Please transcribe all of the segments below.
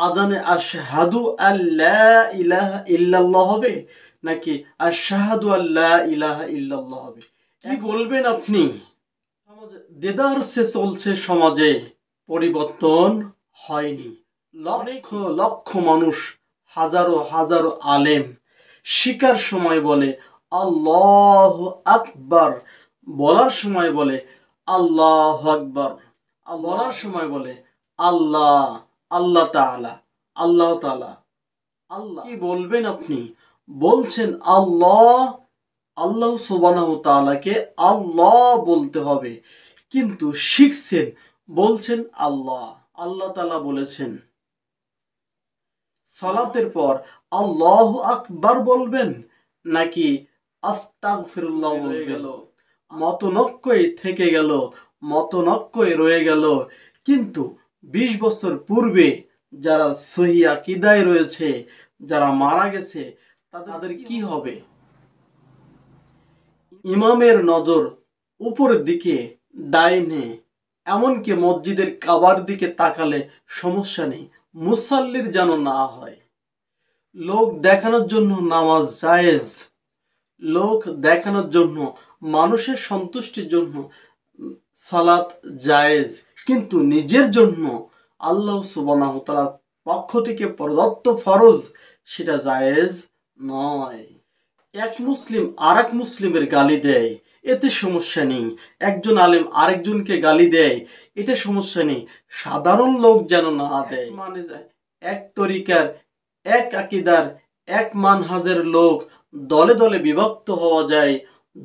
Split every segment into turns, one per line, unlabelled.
আজানে আশহাদু আল্লা ইলাহা ইল্লাল্লাহ হবে নাকি আশহাদু আল্লা ইলাহা ইল্লাল্লাহ হবে? কি বলবেন আপনি? সমাজে দেদারসে চলছে, সমাজে পরিবর্তন হয়নি। লক্ষ লক্ষ মানুষ, হাজারো হাজারো আলেম শিকার সময় বলে আল্লাহু আকবার, বলার সময় বলে আল্লাহু আকবার, বলার সময় বলে আল্লাহ আল্লাহ তাআলা আল্লাহ তাআলা আল্লাহ। কি বলবেন আপনি? বলছেন আল্লাহ, আল্লাহ সুবহানাহু ওয়া তাআলাকে আল্লাহ বলতে হবে, কিন্তু শিখছেন বলছেন আল্লাহ। আল্লাহ তাআলা বলেছেন সালাতের পর আল্লাহু আকবার বলবেন নাকি আস্তাগফিরুল্লাহ বলবেন? মতনক্কই থেকে গেল, মতনক্কই রয়ে গেল। কিন্তু 20 বছর পূর্বে যারা সহি আকীদায় রয়েছে, যারা মারা গেছে, তাদের কি হবে? ইমামের নজর উপরের দিকে, ডাইনে, এমনকি মসজিদের কাবার দিকে তাকালে সমস্যা নেই, মুসাল্লির যেন না হয়। লোক দেখানোর জন্য নামাজ জায়েজ, লোক দেখানোর জন্য, মানুষের সন্তুষ্টির জন্য সালাত জায়েজ, কিন্তু নিজের জন্য আল্লাহ সুবহানাহু ওয়া তাআলার পক্ষ থেকে প্রদত্ত ফরজ সেটা জায়েজ নয়। এক মুসলিম আর এক মুসলিমের গালি দেয়, এতে সমস্যা নেই। একজন আলেম আরেকজনকে গালি দেয়, এটা সমস্যা নেই। সাধারণ লোক যেন না দেয়। মানে যায় এক তরিকার, এক আকীদার, এক মানহাজের লোক দলে দলে বিভক্ত হওয়া যায়,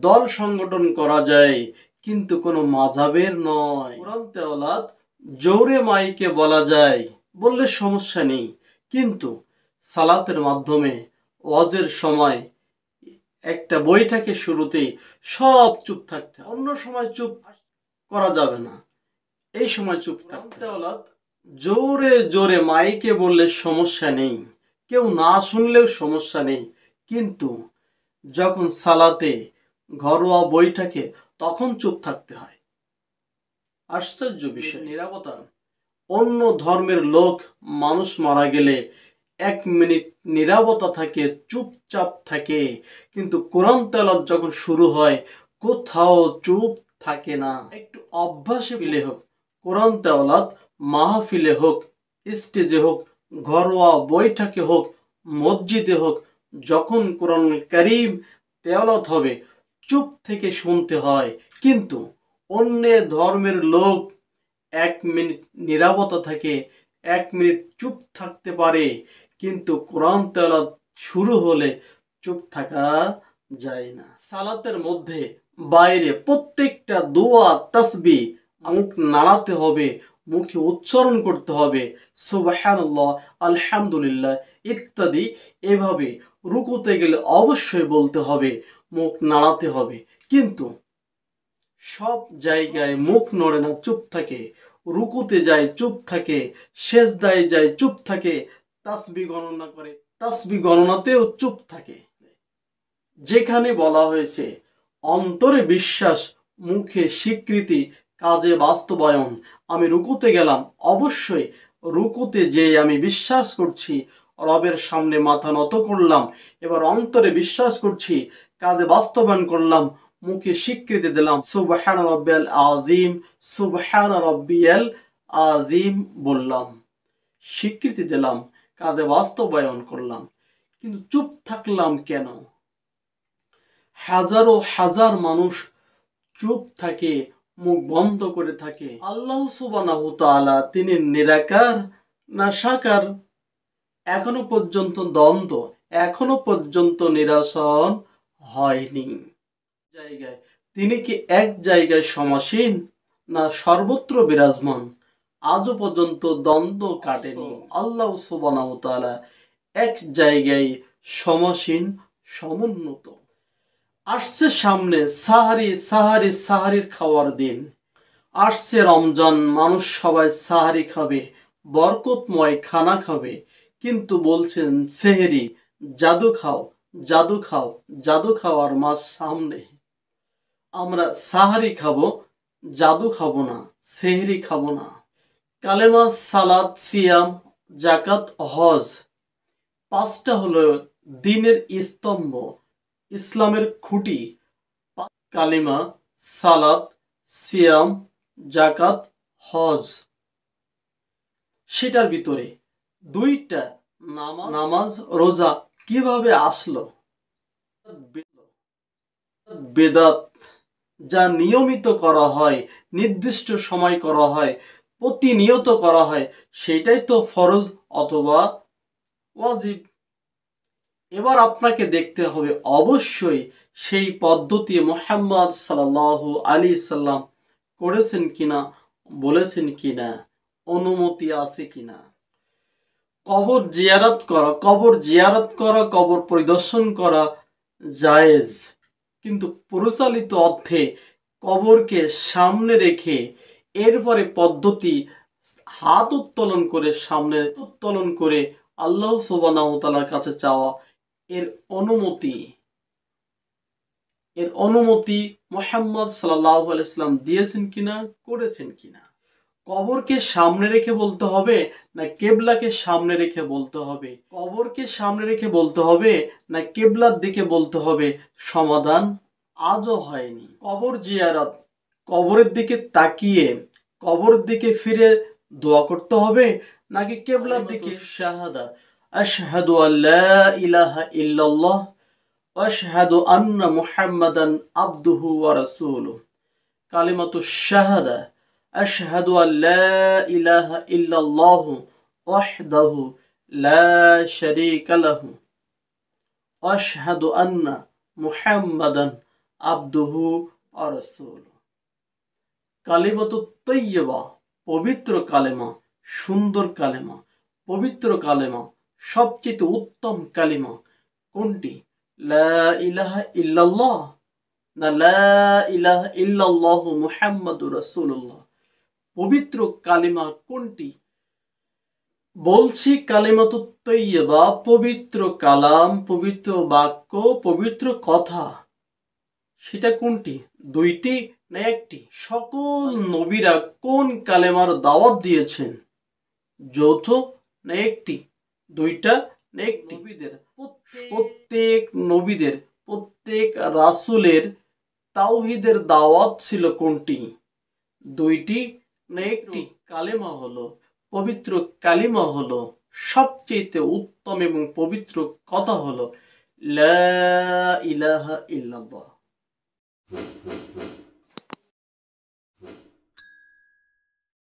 দল সংগঠন করা যায়, কিন্তু কোনো মাযহাবের নয়। কোরআন তেলাওয়াত জোরে মাইকে বলা যায়, বললে সমস্যা নেই, কিন্তু সালাতের মাধ্যমে ওয়াজের সময় একটা বৈঠকে শুরুতেই সব চুপ থাকতে, অন্য সময় চুপ করা যাবে না, এই সময় চুপ থাকতে। জোরে জোরে মাইকে বললে সমস্যা নেই, কেউ না শুনলেও সমস্যা নেই, কিন্তু যখন সালাতে ঘরোয়া বৈঠকে তখন চুপ থাকতে হয়। আশ্চর্য বিষয়, নীরবতা। অন্য ধর্মের লোক মানুষ মারা গেলে 1 মিনিট নীরবতা থাকে, চুপচাপ থাকে, কিন্তু কোরআন তেলাওয়াত যখন শুরু হয় কোথাও চুপ থাকে না। একটু অভ্যাসে ফেলে হোক, কোরআন তেলাওয়াত মাহফিলে হোক, স্টেজে হোক, ঘরোয়া বৈঠকে হোক, মসজিদে হোক, যখন কোরআন কারীম তেলাওয়াত হবে চুপ থেকে শুনতে হয়। কিন্তু অন্য ধর্মের লোক 1 মিনিট নীরবতা থাকে, 1 মিনিট চুপ থাকতে পারে, কিন্তু কোরআন তেলাওয়াত শুরু হলে চুপ থাকা যায় না। সালাতের মধ্যে বাইরে প্রত্যেকটা দোয়া তাসবিহ মুখ নাড়াতে হবে, মুখে উচ্চারণ করতে হবে, সুবহানাল্লাহ, আলহামদুলিল্লাহ ইত্যাদি। এভাবে রুকুতে গেলে অবশ্যই বলতে হবে, মুখ নাড়াতে হবে, কিন্তু সব জায়গায় মুখ নড়ে না, চুপ থাকে। রুকুতে যায় চুপ থাকে, সেজদায় যায় চুপ থাকে, তাসবিহ গণনা করে তাসবিহ গণনাতেও চুপ থাকে। যেখানে বলা হয়েছে অন্তরে বিশ্বাস, মুখে স্বীকৃতি, কাজে বাস্তবায়ন, আমি রুকুতে গেলাম, অবশ্যই রুকুতে যে আমি বিশ্বাস করছি, রবের সামনে মাথা নত করলাম, এবার অন্তরে বিশ্বাস করছি, কাজে বাস্তবায়ন করলাম, মুখে স্বীকৃতি দিলাম, সুবহান রাব্বিয়াল আযীম, সুবহান রাব্বিয়াল আযীম বললাম, স্বীকৃতি দিলাম, কাজে বাস্তবায়ন করলাম, কিন্তু চুপ থাকলাম কেন? হাজারো হাজার মানুষ চুপ থাকে, মুখ বন্ধ করে থাকে। আল্লাহ সুবহানাহু ওয়া তাআলা তিনি নিরাকার না সাকার? এখনো পর্যন্ত দ্বন্দ্ব, এখনো পর্যন্ত নিরসন হয়নি। জায়গায় তিনি কি এক জায়গায় সমাসীন না সর্বত্র বিরাজমান? আজও পর্যন্ত দ্বন্দ্ব কাটেনি। আল্লাহ সুবহানাহু ওয়া তাআলা এক জায়গায় সমাসীন, সমুন্নত। আসছে সামনে সাহারি, সাহারি, সাহারির খাওয়ার দিন আসছে, রমজান, মানুষ সবাই সাহারি খাবে, বরকতময় খানা খাবে, কিন্তু বলছেন সেহরি, জাদু খাও, জাদু খাও, জাদু খাওয়ার মাস সামনে। আমরা সাহারি খাবো, জাদু খাবো না, সেহরি খাবো না। কালেমা, সালাত, সিয়াম, জাকাত, হজ, পাঁচটা হলো দ্বীনের স্তম্ভ, ইসলামের খুঁটি। কালিমা, সালাত, সিয়াম, জাকাত, হজ। সেটার ভিতরে দুইটা নামাজ রোজা কিভাবে আসলো? বেদাত, যা নিয়মিত করা হয়, নির্দিষ্ট সময় করা হয়, প্রতিনিয়ত করা হয়, সেটাই তো ফরজ অথবা ওয়াজিব। এবার আপনাকে দেখতে হবে অবশ্যই সেই পদ্ধতি মুহাম্মদ সাল্লাল্লাহু আলাইহি সাল্লাম করেছেন কিনা, বলেছেন কিনা, অনুমতি আছে কিনা। কবর জিয়ারত করা, কবর পরিদর্শন করা জায়েজ, কিন্তু প্রচলিত অর্থে কবরকে সামনে রেখে এরপরে পদ্ধতি হাত উত্তোলন করে, সামনে উত্তোলন করে আল্লাহ সুবহানাহু ওয়া তাআলার কাছে চাওয়া, এর অনুমতি মুহাম্মদ সাল্লাল্লাহু আলাইহি ওয়াসাল্লাম দিয়েছেন কিনা, করেছেন কিনা। কবরকে সামনে রেখে বলতে হবে না কেবলাকে সামনে রেখে বলতে হবে? কবরকে সামনে রেখে বলতে হবে না কেবলার দিকে বলতে হবে? সমাধান আজও হয়নি। কবর জিয়ারত, কবরের দিকে তাকিয়ে কবরের দিকে ফিরে দোয়া করতে হবে নাকি কেবলার দিকে? শাহাদা, আশহাদু আল্লা ইলাহা ইল্লাল্লাহ ওয়া আশহাদু আন্না মুহাম্মাদান আবদুহু ওয়া রাসূলুহু। কালিমাতু শাহাদা, আশহাদু আল্লা ইলাহা ইল্লাল্লাহ ওয়াহদাহু লা শারীকা লাহু ওয়া আশহাদু আন্না মুহাম্মাদান আবদুহু ওয়া রাসূলুহু। কালিমাতু তাইয়্যিবা, পবিত্র কালেমা, সুন্দর কালেমা, পবিত্র কালেমা, সবচেয়ে উত্তম কালিমা কোনটি? লা ইলাহা ইল্লাল্লাহ না লা ইলাহা ইল্লাল্লাহু মুহাম্মাদুর রাসূলুল্লাহ? পবিত্র কালিমা কোনটি? বলছি কালিমাতু তাইয়্যিবা, পবিত্র কালাম, পবিত্র বাক্য, পবিত্র কথা, সেটা কোনটি? দুইটি না একটি? সকল নবীরা কোন কালেমার দাওয়াত দিয়েছেন? যৌথ না একটি? দুইটা না একটি? প্রত্যেক নবীদের, প্রত্যেক রাসূলের তাওহীদের দাওয়াত ছিল কোনটি? দুইটি না একটি? কালেমা হলো, পবিত্র কালিমা হলো, সবচেয়ে উত্তম এবং পবিত্র কথা হলো লা ইলাহা ইল্লাল্লাহ।